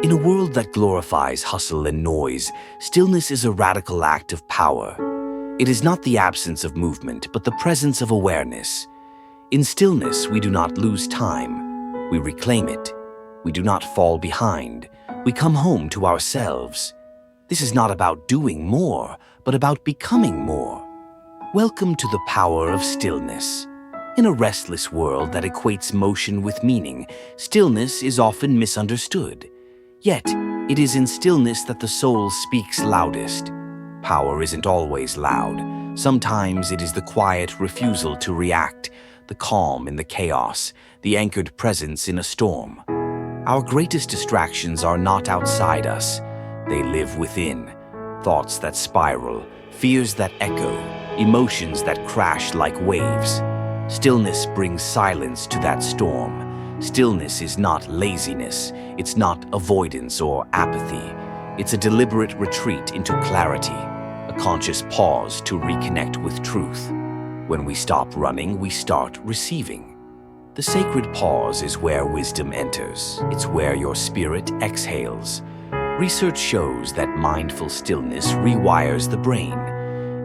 In a world that glorifies hustle and noise, stillness is a radical act of power. It is not the absence of movement, but the presence of awareness. In stillness, we do not lose time. We reclaim it. We do not fall behind. We come home to ourselves. This is not about doing more, but about becoming more. Welcome to the power of stillness. In a restless world that equates motion with meaning, stillness is often misunderstood. Yet, it is in stillness that the soul speaks loudest. Power isn't always loud. Sometimes it is the quiet refusal to react, the calm in the chaos, the anchored presence in a storm. Our greatest distractions are not outside us. They live within. Thoughts that spiral, fears that echo, emotions that crash like waves. Stillness brings silence to that storm. Stillness is not laziness. It's not avoidance or apathy. It's a deliberate retreat into clarity, a conscious pause to reconnect with truth. When we stop running, we start receiving. The sacred pause is where wisdom enters. It's where your spirit exhales. Research shows that mindful stillness rewires the brain.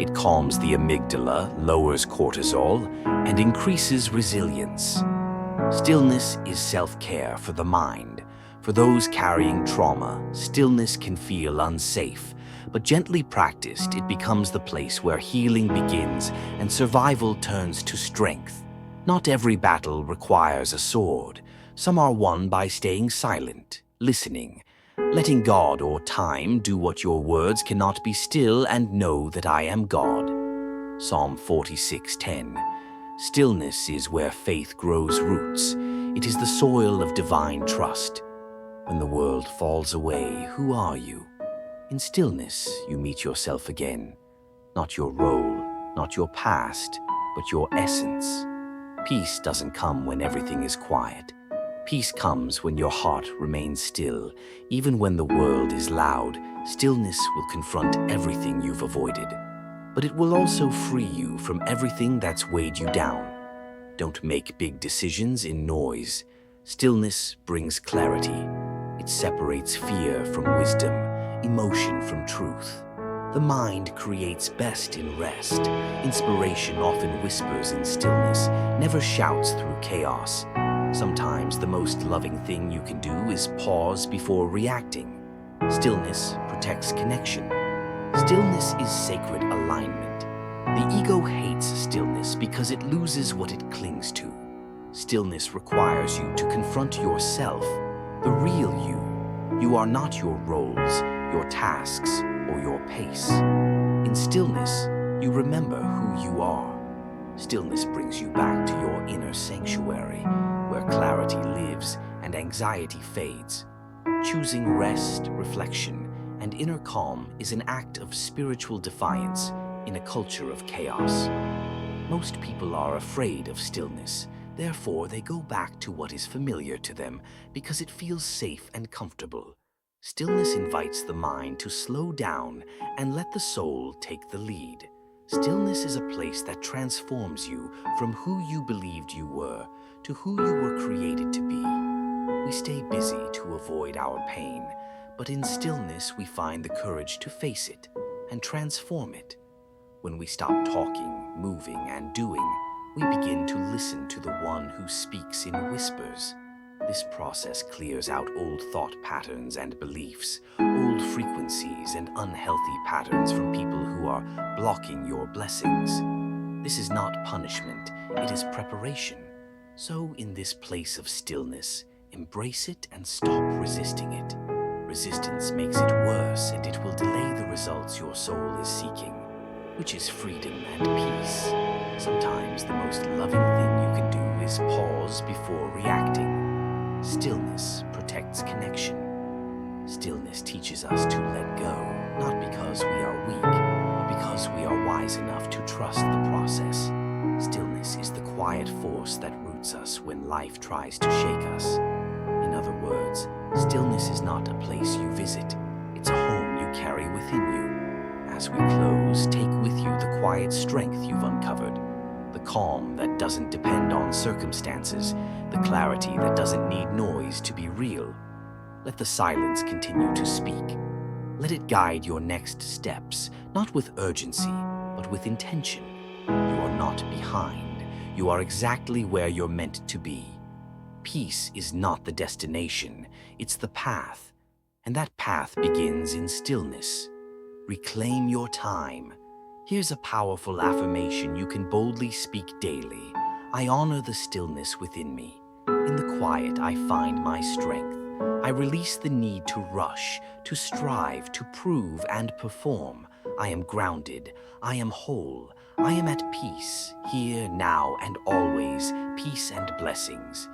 It calms the amygdala, lowers cortisol, and increases resilience. Stillness is self-care for the mind. For those carrying trauma, stillness can feel unsafe, but gently practiced, it becomes the place where healing begins and survival turns to strength. Not every battle requires a sword. Some are won by staying silent, listening, letting God or time do what your words cannot. Be still and know that I am God. Psalm 46:10. Stillness is where faith grows roots. It is the soil of divine trust. When the world falls away, who are you? In stillness, you meet yourself again. Not your role, not your past, but your essence. Peace doesn't come when everything is quiet. Peace comes when your heart remains still. Even when the world is loud, stillness will confront everything you've avoided. But it will also free you from everything that's weighed you down. Don't make big decisions in noise. Stillness brings clarity. It separates fear from wisdom, emotion from truth. The mind creates best in rest. Inspiration often whispers in stillness, never shouts through chaos. Sometimes the most loving thing you can do is pause before reacting. Stillness protects connection. Stillness is sacred alignment. The ego hates stillness because it loses what it clings to. Stillness requires you to confront yourself, the real you. You are not your roles, your tasks, or your pace. In stillness, you remember who you are. Stillness brings you back to your inner sanctuary, where clarity lives and anxiety fades. Choosing rest, reflection, and inner calm is an act of spiritual defiance in a culture of chaos. Most people are afraid of stillness. Therefore, they go back to what is familiar to them because it feels safe and comfortable. Stillness invites the mind to slow down and let the soul take the lead. Stillness is a place that transforms you from who you believed you were to who you were created to be. We stay busy to avoid our pain, but in stillness we find the courage to face it and transform it. When we stop talking, moving, and doing, we begin to listen to the one who speaks in whispers. This process clears out old thought patterns and beliefs, old frequencies and unhealthy patterns from people who are blocking your blessings. This is not punishment, it is preparation. So in this place of stillness, embrace it and stop resisting it. Resistance makes it worse, and it will delay the results your soul is seeking, which is freedom and peace. Sometimes the most loving thing you can do is pause before reacting. Stillness protects connection. Stillness teaches us to let go, not because we are weak, but because we are wise enough to trust the process. Stillness is the quiet force that roots us when life tries to shake us. In other words, stillness is not a place you visit, it's a home you carry within you. As we close, take with you the quiet strength you've uncovered, the calm that doesn't depend on circumstances, the clarity that doesn't need noise to be real. Let the silence continue to speak. Let it guide your next steps, not with urgency, but with intention. You are not behind. You are exactly where you're meant to be. Peace is not the destination, it's the path. And that path begins in stillness. Reclaim your time. Here's a powerful affirmation you can boldly speak daily. I honor the stillness within me. In the quiet, I find my strength. I release the need to rush, to strive, to prove and perform. I am grounded. I am whole. I am at peace, here, now, and always. Peace and blessings.